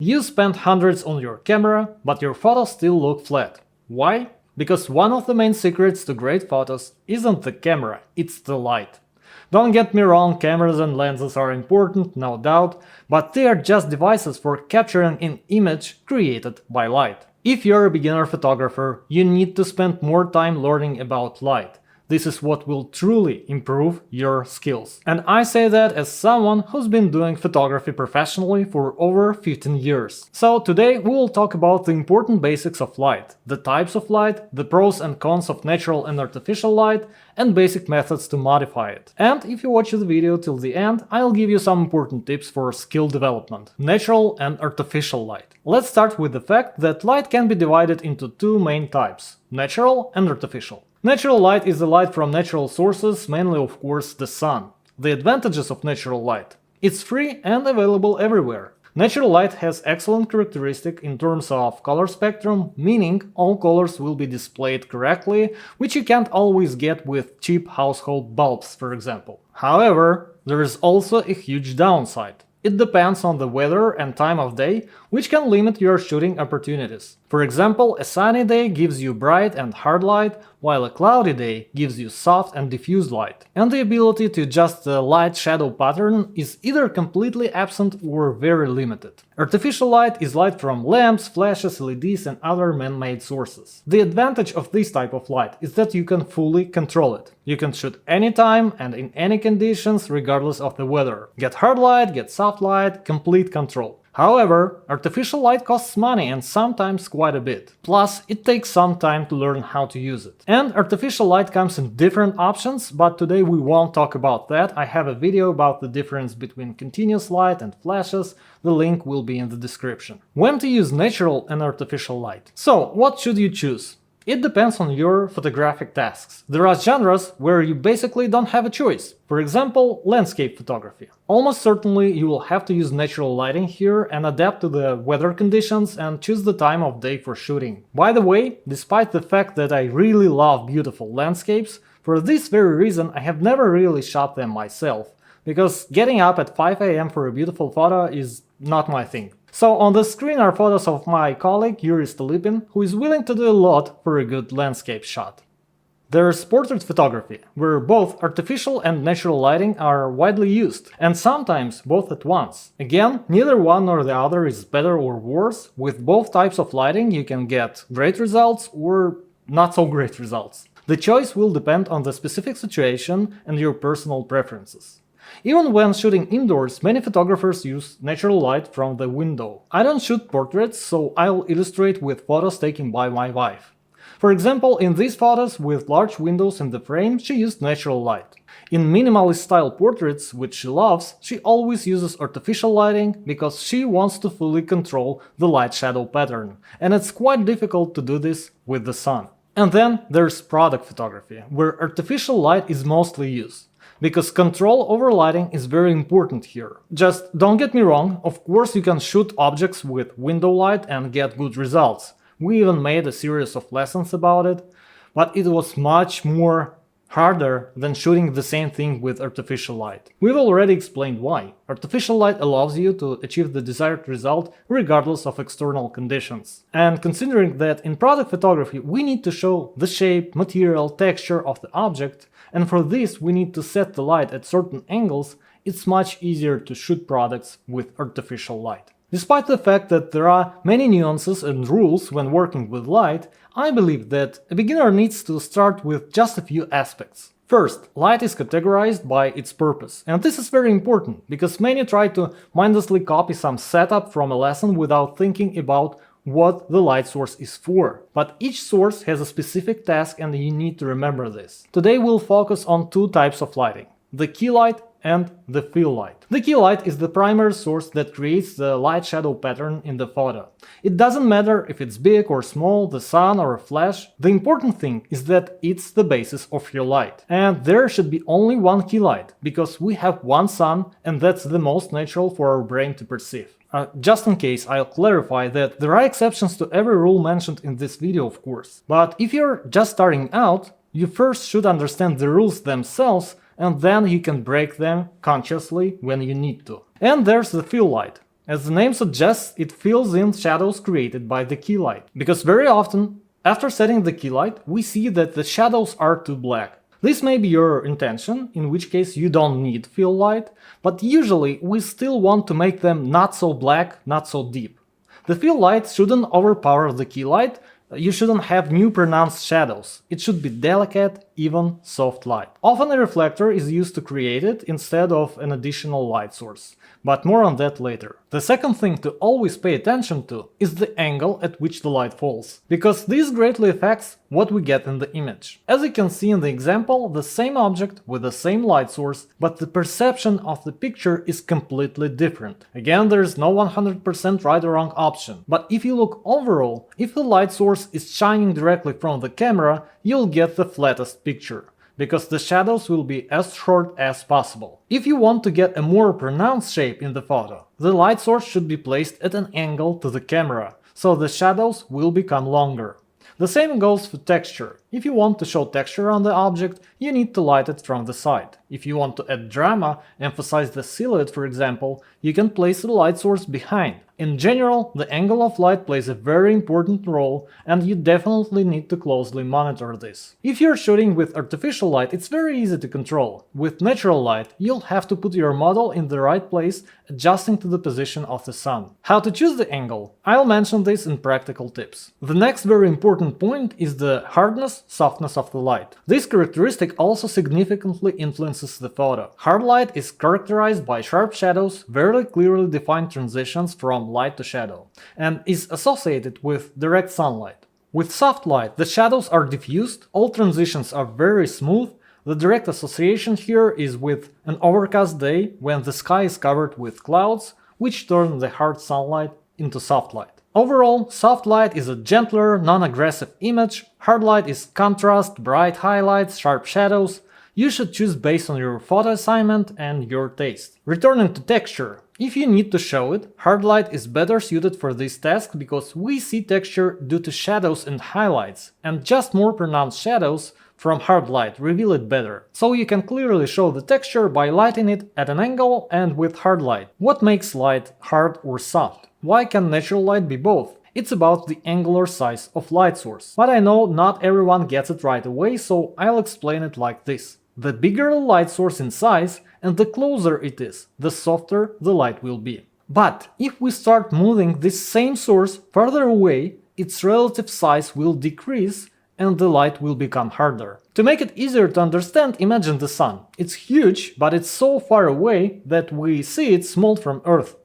You spent hundreds on your camera, but your photos still look flat. Why? Because one of the main secrets to great photos isn't the camera, it's the light. Don't get me wrong, cameras and lenses are important, no doubt, but they are just devices for capturing an image created by light. If you're a beginner photographer, you need to spend more time learning about light. This is what will truly improve your skills. And I say that as someone who's been doing photography professionally for over 15 years. So today we will talk about the important basics of light, the types of light, the pros and cons of natural and artificial light, and basic methods to modify it. And if you watch the video till the end, I'll give you some important tips for skill development, natural and artificial light. Let's start with the fact that light can be divided into two main types, natural and artificial. Natural light is the light from natural sources, mainly of course the sun. The advantages of natural light: it's free and available everywhere. Natural light has excellent characteristics in terms of color spectrum, meaning all colors will be displayed correctly, which you can't always get with cheap household bulbs, for example. However, there is also a huge downside. It depends on the weather and time of day, which can limit your shooting opportunities. For example, a sunny day gives you bright and hard light, while a cloudy day gives you soft and diffuse light. And the ability to adjust the light-shadow pattern is either completely absent or very limited. Artificial light is light from lamps, flashes, LEDs and other man-made sources. The advantage of this type of light is that you can fully control it. You can shoot anytime and in any conditions regardless of the weather. Get hard light, get soft light, complete control. However, artificial light costs money and sometimes quite a bit. Plus, it takes some time to learn how to use it. And artificial light comes in different options, but today we won't talk about that. I have a video about the difference between continuous light and flashes. The link will be in the description. When to use natural and artificial light? So, what should you choose? It depends on your photographic tasks. There are genres where you basically don't have a choice. For example, landscape photography. Almost certainly you will have to use natural lighting here and adapt to the weather conditions and choose the time of day for shooting. By the way, despite the fact that I really love beautiful landscapes, for this very reason I have never really shot them myself, because getting up at 5 AM for a beautiful photo is not my thing. So on the screen are photos of my colleague Yuri Stolypin, who is willing to do a lot for a good landscape shot. There's portrait photography, where both artificial and natural lighting are widely used, and sometimes both at once. Again, neither one nor the other is better or worse. With both types of lighting you can get great results or not so great results. The choice will depend on the specific situation and your personal preferences. Even when shooting indoors, many photographers use natural light from the window. I don't shoot portraits, so I'll illustrate with photos taken by my wife. For example, in these photos with large windows in the frame, she used natural light. In minimalist style portraits, which she loves, she always uses artificial lighting because she wants to fully control the light-shadow pattern, and it's quite difficult to do this with the sun. And then there's product photography, where artificial light is mostly used. Because control over lighting is very important here. Just don't get me wrong, of course you can shoot objects with window light and get good results. We even made a series of lessons about it, but it was much more harder than shooting the same thing with artificial light. We've already explained why. Artificial light allows you to achieve the desired result regardless of external conditions. And considering that in product photography we need to show the shape, material, texture of the object, and for this we need to set the light at certain angles, it's much easier to shoot products with artificial light. Despite the fact that there are many nuances and rules when working with light, I believe that a beginner needs to start with just a few aspects. First, light is categorized by its purpose, and this is very important, because many try to mindlessly copy some setup from a lesson without thinking about what the light source is for. But each source has a specific task and you need to remember this. Today we'll focus on two types of lighting: the key light and the fill light. The key light is the primary source that creates the light-shadow pattern in the photo. It doesn't matter if it's big or small, the sun or a flash. The important thing is that it's the basis of your light. And there should be only one key light, because we have one sun and that's the most natural for our brain to perceive. Just in case, I'll clarify that there are exceptions to every rule mentioned in this video, of course. But if you're just starting out, you first should understand the rules themselves, and then you can break them consciously when you need to. And there's the fill light. As the name suggests, it fills in shadows created by the key light. Because very often, after setting the key light, we see that the shadows are too black. This may be your intention, in which case you don't need fill light, but usually we still want to make them not so black, not so deep. The fill light shouldn't overpower the key light, you shouldn't have new pronounced shadows. It should be delicate, even, soft light. Often a reflector is used to create it instead of an additional light source, but more on that later. The second thing to always pay attention to is the angle at which the light falls, because this greatly affects what we get in the image. As you can see in the example, the same object with the same light source, but the perception of the picture is completely different. Again, there is no 100% right or wrong option, but if you look overall, if the light source is shining directly from the camera, you'll get the flattest picture, because the shadows will be as short as possible. If you want to get a more pronounced shape in the photo, the light source should be placed at an angle to the camera, so the shadows will become longer. The same goes for texture. If you want to show texture on the object, you need to light it from the side. If you want to add drama, emphasize the silhouette for example, you can place the light source behind. In general, the angle of light plays a very important role, and you definitely need to closely monitor this. If you're shooting with artificial light, it's very easy to control. With natural light, you'll have to put your model in the right place, adjusting to the position of the sun. How to choose the angle? I'll mention this in practical tips. The next very important point is the hardness, softness of the light. This characteristic also significantly influences the photo. Hard light is characterized by sharp shadows, very clearly defined transitions from light to shadow, and is associated with direct sunlight. With soft light, the shadows are diffused, all transitions are very smooth. The direct association here is with an overcast day when the sky is covered with clouds, which turn the hard sunlight into soft light. Overall, soft light is a gentler, non-aggressive image, hard light is contrast, bright highlights, sharp shadows. You should choose based on your photo assignment and your taste. Returning to texture, if you need to show it, hard light is better suited for this task because we see texture due to shadows and highlights, and just more pronounced shadows from hard light reveal it better. So you can clearly show the texture by lighting it at an angle and with hard light. What makes light hard or soft? Why can natural light be both? It's about the angular size of light source. But I know not everyone gets it right away, so I'll explain it like this. The bigger the light source in size, and the closer it is, the softer the light will be. But if we start moving this same source further away, its relative size will decrease and the light will become harder. To make it easier to understand, imagine the sun. It's huge, but it's so far away that we see it small from Earth.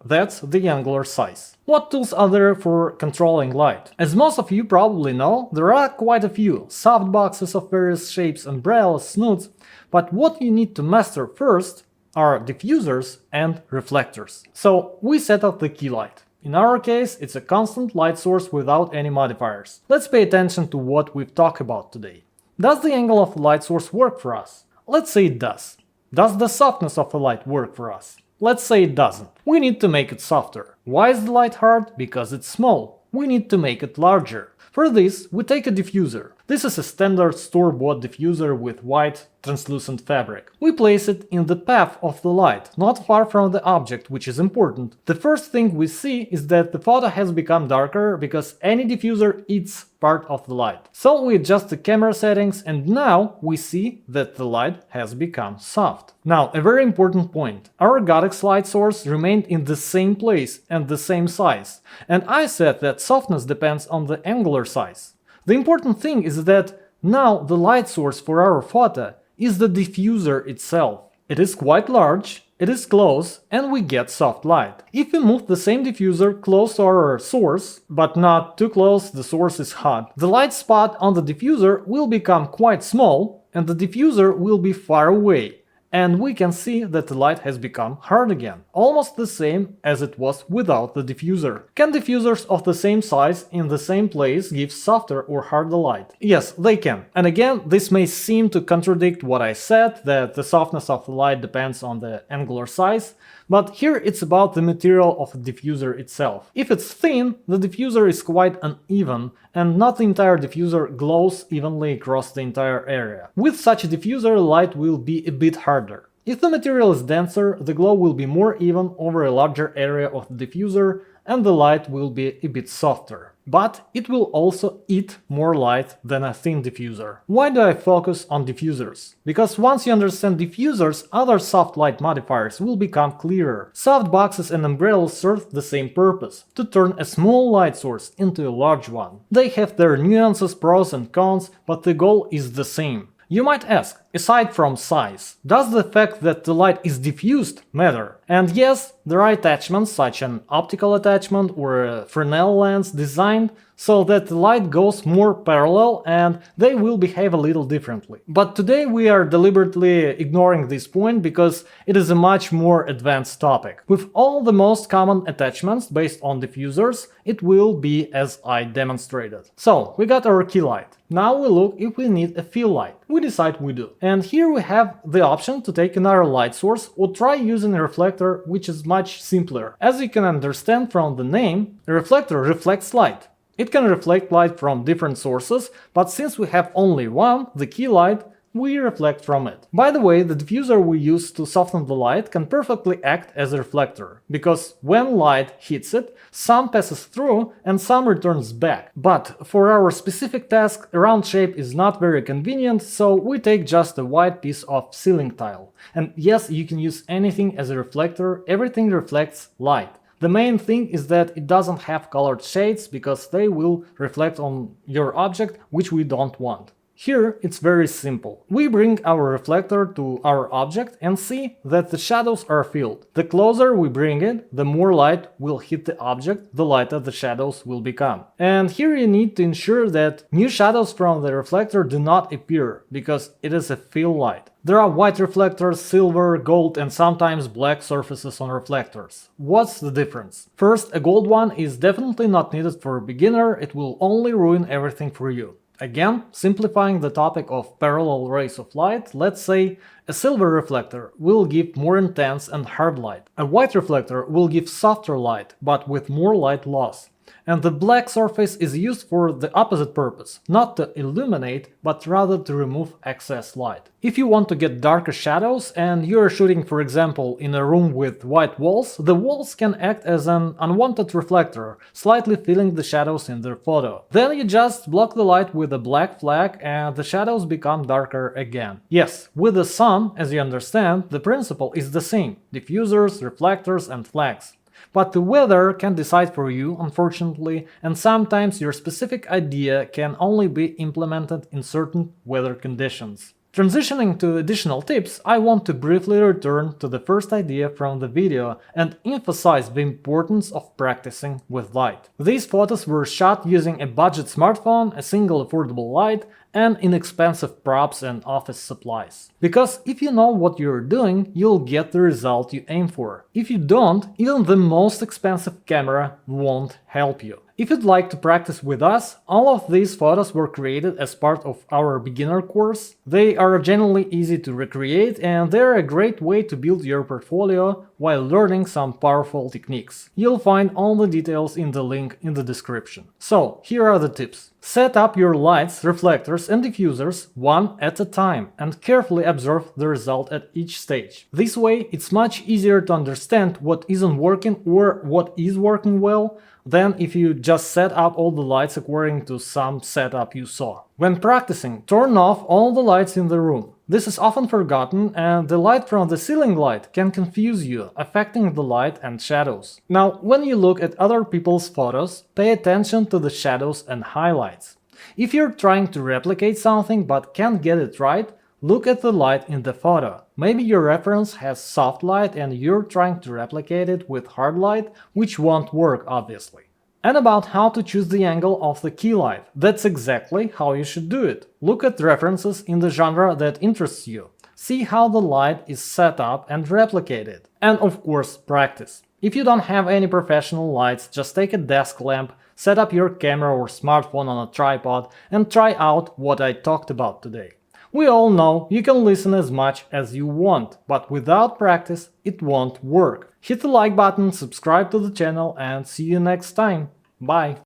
That's the angular size. What tools are there for controlling light? As most of you probably know, there are quite a few softboxes of various shapes, umbrellas, snoods, but what you need to master first are diffusers and reflectors. So we set up the key light. In our case, it's a constant light source without any modifiers. Let's pay attention to what we've talked about today. Does the angle of the light source work for us? Let's say it does. Does the softness of the light work for us? Let's say it doesn't. We need to make it softer. Why is the light hard? Because it's small. We need to make it larger. For this, we take a diffuser. This is a standard store-bought diffuser with white, translucent fabric. We place it in the path of the light, not far from the object, which is important. The first thing we see is that the photo has become darker because any diffuser eats part of the light. So we adjust the camera settings and now we see that the light has become soft. Now, a very important point. Our Godex light source remained in the same place and the same size. And I said that softness depends on the angular size. The important thing is that now the light source for our photo is the diffuser itself. It is quite large, it is close, and we get soft light. If we move the same diffuser close to our source, but not too close, the source is hot, the light spot on the diffuser will become quite small, and the diffuser will be far away. And we can see that the light has become hard again, almost the same as it was without the diffuser. Can diffusers of the same size in the same place give softer or harder light? Yes, they can. And again, this may seem to contradict what I said, that the softness of the light depends on the angular size, but here it's about the material of the diffuser itself. If it's thin, the diffuser is quite uneven, and not the entire diffuser glows evenly across the entire area. With such a diffuser, light will be a bit harder. If the material is denser, the glow will be more even over a larger area of the diffuser and the light will be a bit softer. But it will also eat more light than a thin diffuser. Why do I focus on diffusers? Because once you understand diffusers, other soft light modifiers will become clearer. Soft boxes and umbrellas serve the same purpose, to turn a small light source into a large one. They have their nuances, pros and cons, but the goal is the same. You might ask, aside from size, does the fact that the light is diffused matter? And yes, there are attachments such as an optical attachment or a Fresnel lens designed so that the light goes more parallel and they will behave a little differently. But today we are deliberately ignoring this point because it is a much more advanced topic. With all the most common attachments based on diffusers, it will be as I demonstrated. So, we got our key light. Now we look if we need a fill light. We decide we do. And here we have the option to take another light source or try using a reflector, which is much simpler. As you can understand from the name, a reflector reflects light. It can reflect light from different sources, but since we have only one, the key light, we reflect from it. By the way, the diffuser we use to soften the light can perfectly act as a reflector, because when light hits it, some passes through and some returns back. But for our specific task, a round shape is not very convenient, so we take just a white piece of ceiling tile. And yes, you can use anything as a reflector, everything reflects light. The main thing is that it doesn't have colored shades because they will reflect on your object, which we don't want. Here it's very simple. We bring our reflector to our object and see that the shadows are filled. The closer we bring it, the more light will hit the object, the lighter the shadows will become. And here you need to ensure that new shadows from the reflector do not appear, because it is a fill light. There are white reflectors, silver, gold and sometimes black surfaces on reflectors. What's the difference? First, a gold one is definitely not needed for a beginner, it will only ruin everything for you. Again, simplifying the topic of parallel rays of light, let's say a silver reflector will give more intense and hard light. A white reflector will give softer light, but with more light loss. And the black surface is used for the opposite purpose, not to illuminate, but rather to remove excess light. If you want to get darker shadows and you are shooting, for example, in a room with white walls, the walls can act as an unwanted reflector, slightly filling the shadows in their photo. Then you just block the light with a black flag and the shadows become darker again. Yes, with the sun, as you understand, the principle is the same: diffusers, reflectors and flags. But the weather can decide for you, unfortunately, and sometimes your specific idea can only be implemented in certain weather conditions. Transitioning to additional tips, I want to briefly return to the first idea from the video and emphasize the importance of practicing with light. These photos were shot using a budget smartphone, a single affordable light, and inexpensive props and office supplies. Because if you know what you're doing, you'll get the result you aim for. If you don't, even the most expensive camera won't help you. If you'd like to practice with us, all of these photos were created as part of our beginner course. They are genuinely easy to recreate and they're a great way to build your portfolio while learning some powerful techniques. You'll find all the details in the link in the description. So, here are the tips. Set up your lights, reflectors and diffusers one at a time and carefully observe the result at each stage. This way, it's much easier to understand what isn't working or what is working well than if you just set up all the lights according to some setup you saw. When practicing, turn off all the lights in the room. This is often forgotten, and the light from the ceiling light can confuse you, affecting the light and shadows. Now, when you look at other people's photos, pay attention to the shadows and highlights. If you're trying to replicate something but can't get it right, look at the light in the photo. Maybe your reference has soft light and you're trying to replicate it with hard light, which won't work, obviously. And about how to choose the angle of the key light. That's exactly how you should do it. Look at references in the genre that interests you. See how the light is set up and replicate it. And of course, practice. If you don't have any professional lights, just take a desk lamp, set up your camera or smartphone on a tripod, and try out what I talked about today. We all know you can listen as much as you want, but without practice, it won't work. Hit the like button, subscribe to the channel, and see you next time. Bye!